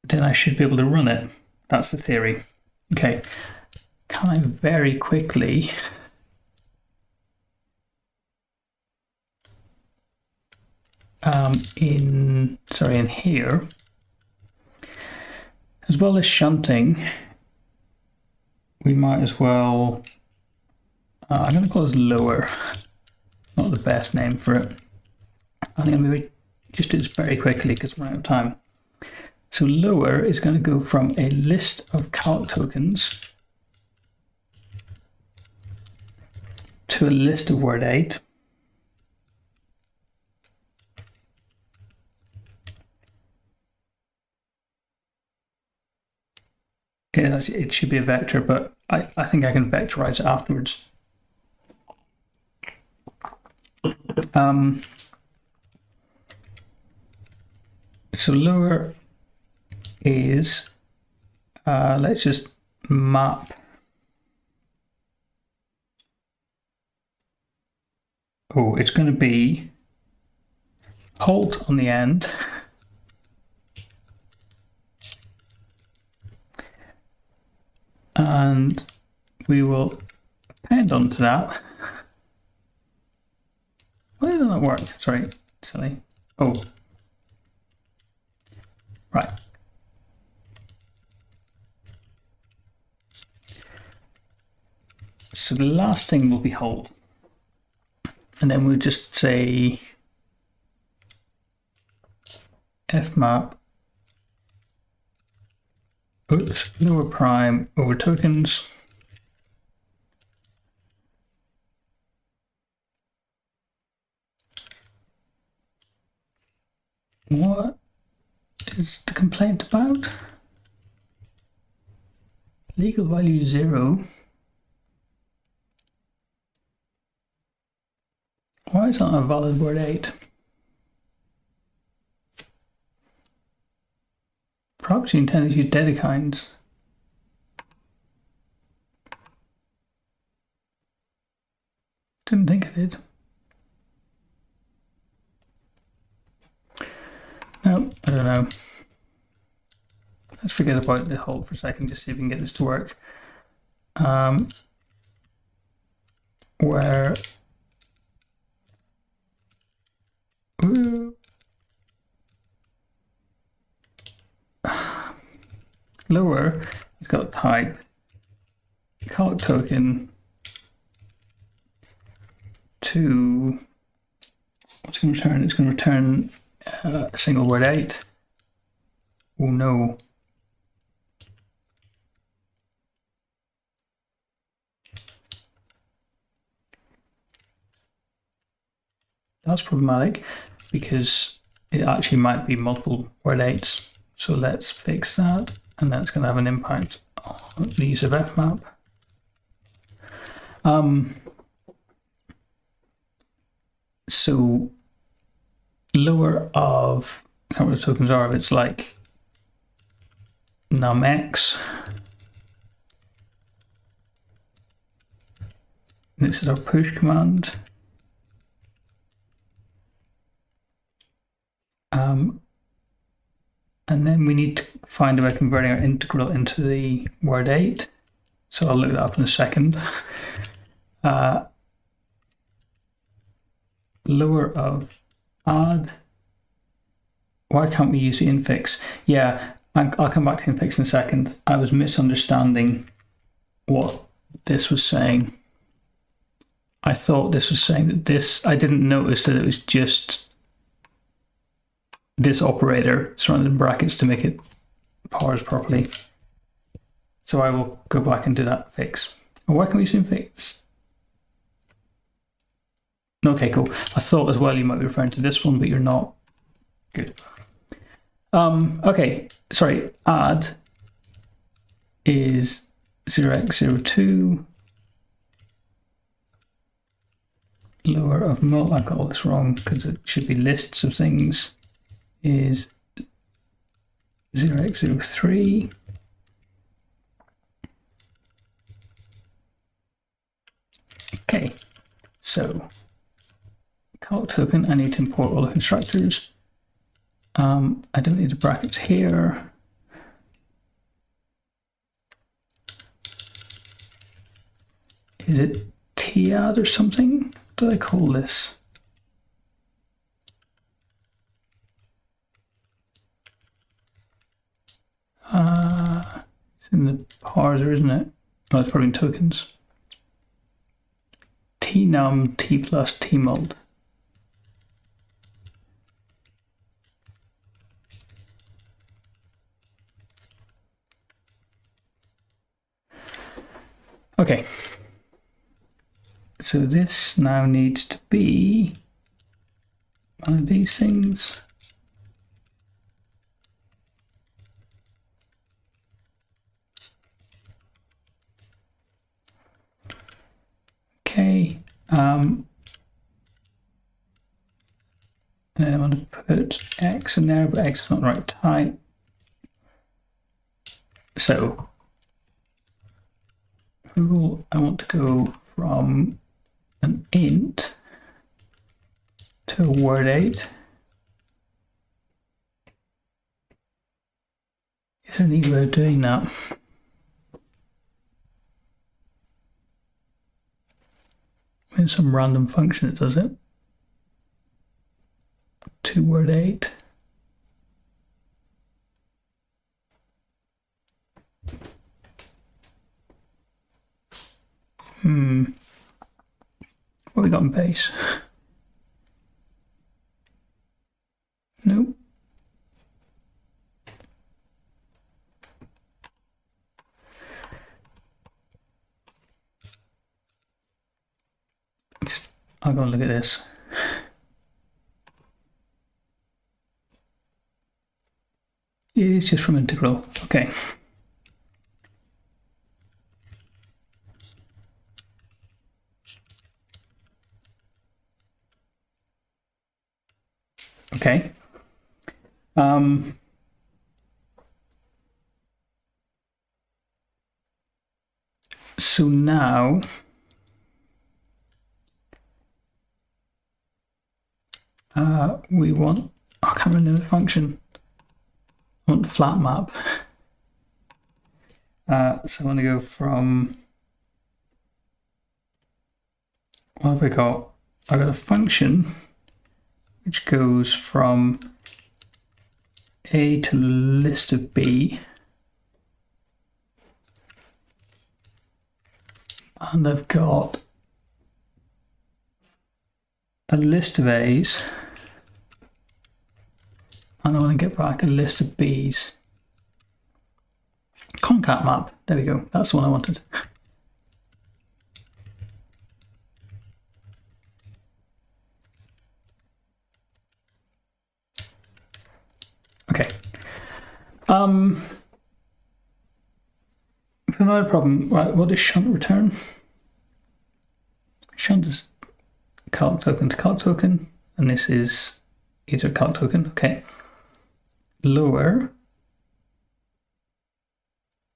then I should be able to run it. That's the theory. Okay, can I very quickly in here, as well as shunting, we might as well, I'm going to call this lower, not the best name for it. I think I'm going to just do this very quickly because we're out of time. So lower is going to go from a list of calc tokens to a list of word 8. It should be a vector, but I think I can vectorize it afterwards. So lower is, let's just map. Oh, it's going to be halt on the end. And we will append onto that. Why did that not work? Sorry, silly. Oh, right. So the last thing will be hold. And then we'll just say fmap, oops, lower prime over tokens. What is the complaint about? Legal value 0. Why is that a valid word 8? Perhaps you intended to use dedekines. Didn't think I did. No, I don't know. Let's forget about the hold for a second, just see if we can get this to work. Where lower, it's got type calc token to what's going to return? It's going to return a single word 8. Oh no. That's problematic because it actually might be multiple word 8s. So let's fix that, and that's going to have an impact on the use of fmap. So lower of, I can't remember what the tokens are, if it's like numx. This is our push command. And then we need to find a way of converting our integral into the word 8. So I'll look that up in a second. Lower of add. Why can't we use the infix? Yeah, I'll come back to infix in a second. I was misunderstanding what this was saying. I thought this was saying that this, I didn't notice that it was just this operator surrounded in brackets to make it parse properly. So I will go back and do that fix. Oh, why can't we use infix? Okay, cool. I thought as well you might be referring to this one, but you're not. Good. Okay, sorry, add is 0x02. Lower of mul, I got all this wrong because it should be lists of things, is 0x03. Okay, so calc token, I need to import all the constructors. I don't need the brackets here. Is it tadd or something? What do I call this? It's in the parser, isn't it? Oh, it's probably in tokens. Tnum, t plus tmuld. Okay. So this now needs to be one of these things. Okay. And then I want to put x in there, but x is not the right type. So I want to go from an int to a word 8. Is there an easy way of doing that? In some random function it does it. To word 8. What have we got in base? Nope. I'll go and look at this. It is just from integral. Okay. Okay. So now we want, I can't remember the function. I want flat map. So I want to go from, what have we got? I've got a function which goes from A to list of B. And I've got a list of A's. And I want to get back a list of B's. Concat map, there we go, that's the one I wanted. Okay. Another problem, right, what does shunt return? Shunt is calc token to calc token, and this is either calc token. Okay. Lower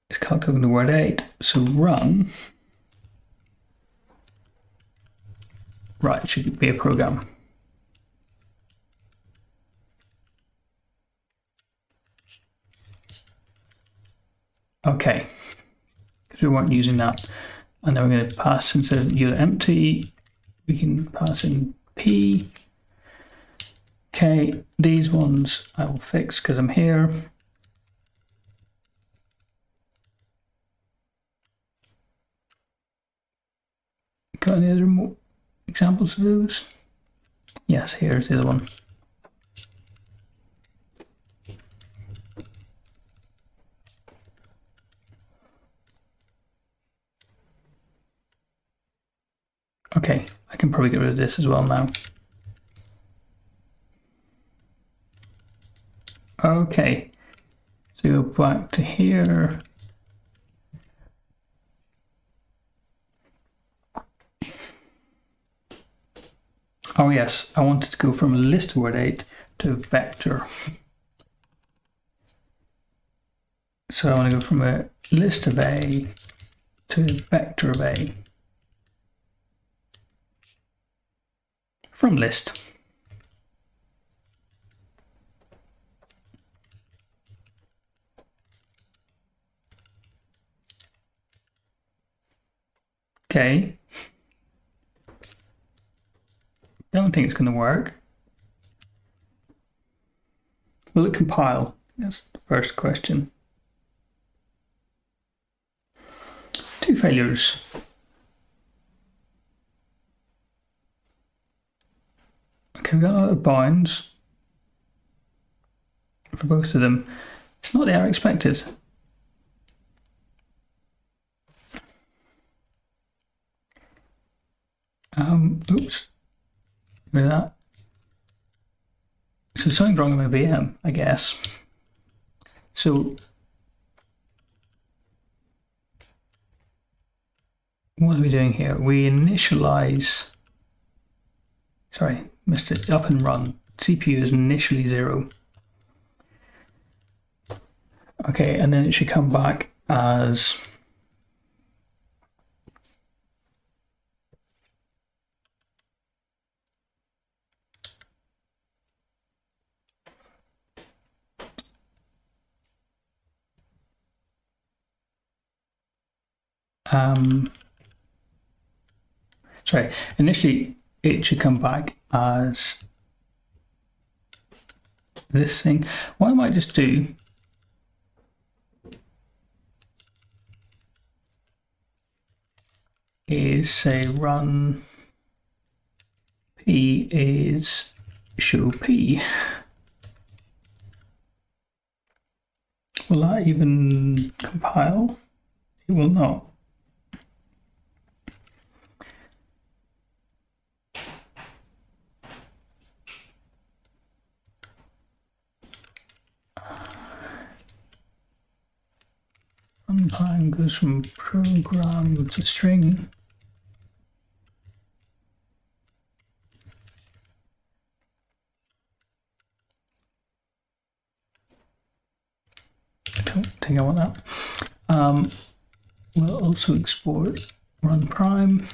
is calc token to word 8. So run. Right, it should be a program. Okay, because we weren't using that. And then we're going to pass, instead of unit empty, we can pass in P. Okay, these ones I will fix because I'm here. Got any other more examples of those? Yes, here's the other one. Okay, I can probably get rid of this as well now. Okay, so go back to here. Oh yes, I wanted to go from a list of word 8 to a vector. So I want to go from a list of A to a vector of A. From list. Okay. Don't think it's going to work. Will it compile? That's the first question. 2 failures. Okay, we got a lot of bounds for both of them. It's not the error expected. Oops. Rid of that. So something's wrong with my VM, I guess. So what are we doing here? We initialize, sorry, missed it, up and run. CPU is initially 0. Okay, and then it should come back as sorry, initially it should come back as this thing. What I might just do is say run P is show P. Will that even compile? It will not. Runtime goes from program to string. I don't think I want that. We'll also export run prime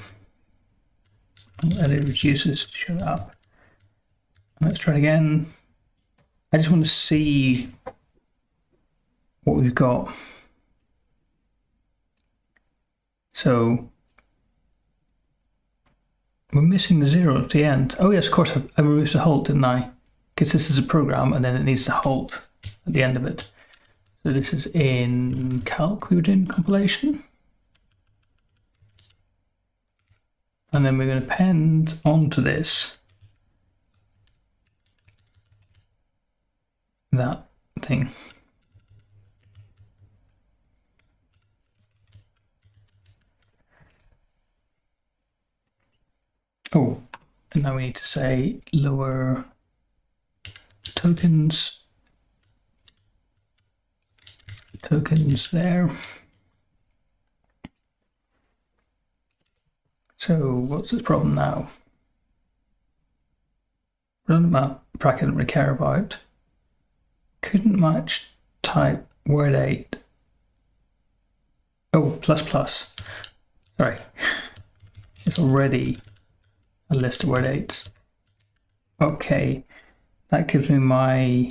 and let it reduces to show up. Let's try it again. I just want to see what we've got. So we're missing the 0 at the end. Oh yes, of course, I removed the halt, didn't I? Because this is a program and then it needs to halt at the end of it. So this is in calc, we were doing compilation. And then we're going to append onto this that thing. Oh, and now we need to say lower tokens there. So what's the problem now? redundant map bracket I don't really care about. Couldn't match type word 8. Oh, plus plus. Sorry. It's already a list of word 8s. Okay, that gives me my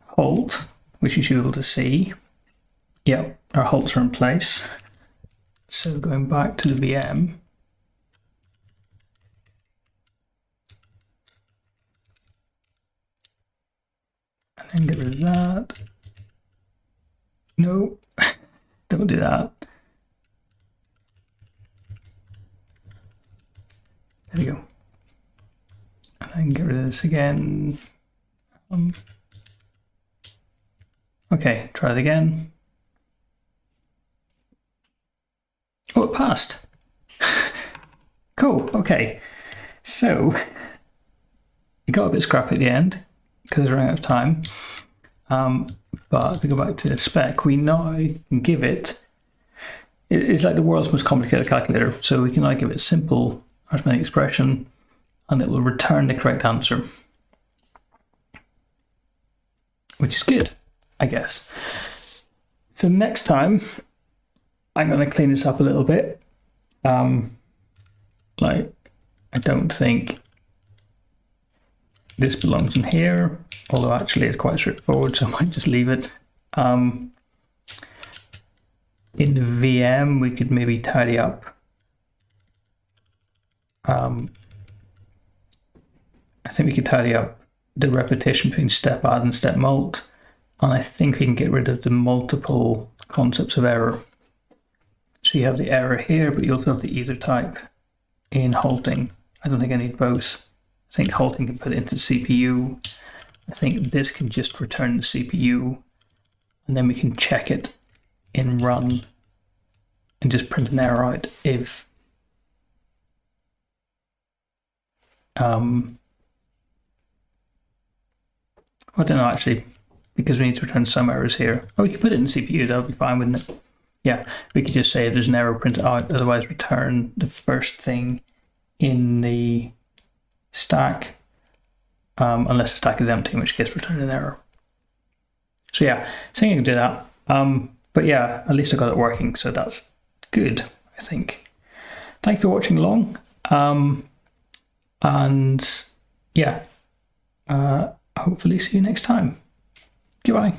halt, which you should be able to see. Yep, our halts are in place. So going back to the VM, and then get rid of that. No, don't do that. There we go. And then get rid of this again. Okay, try it again. Oh, it passed. Cool, okay. So, it got a bit scrappy at the end because we're running out of time. But if we go back to the spec, we now can give it, it's like the world's most complicated calculator. So we can now give it a simple arithmetic expression and it will return the correct answer, which is good, I guess. So next time, I'm going to clean this up a little bit. Like, I don't think this belongs in here, although actually it's quite straightforward, so I might just leave it. In the VM, we could maybe tidy up. I think we could tidy up the repetition between step add and step mult, and I think we can get rid of the multiple concepts of error. So you have the error here, but you also have the either type in halting. I don't think I need both. I think halting can put it into the CPU. I think this can just return the CPU, and then we can check it in run and just print an error out if I don't know actually, because we need to return some errors here. Oh, we could put it in the CPU, that would be fine, wouldn't it? Yeah, we could just say there's an error, print it out, otherwise return the first thing in the stack, unless the stack is empty, in which case return an error. So yeah, I think I can do that. But yeah, at least I got it working, so that's good, I think. Thanks for watching along. And yeah, hopefully see you next time. Goodbye.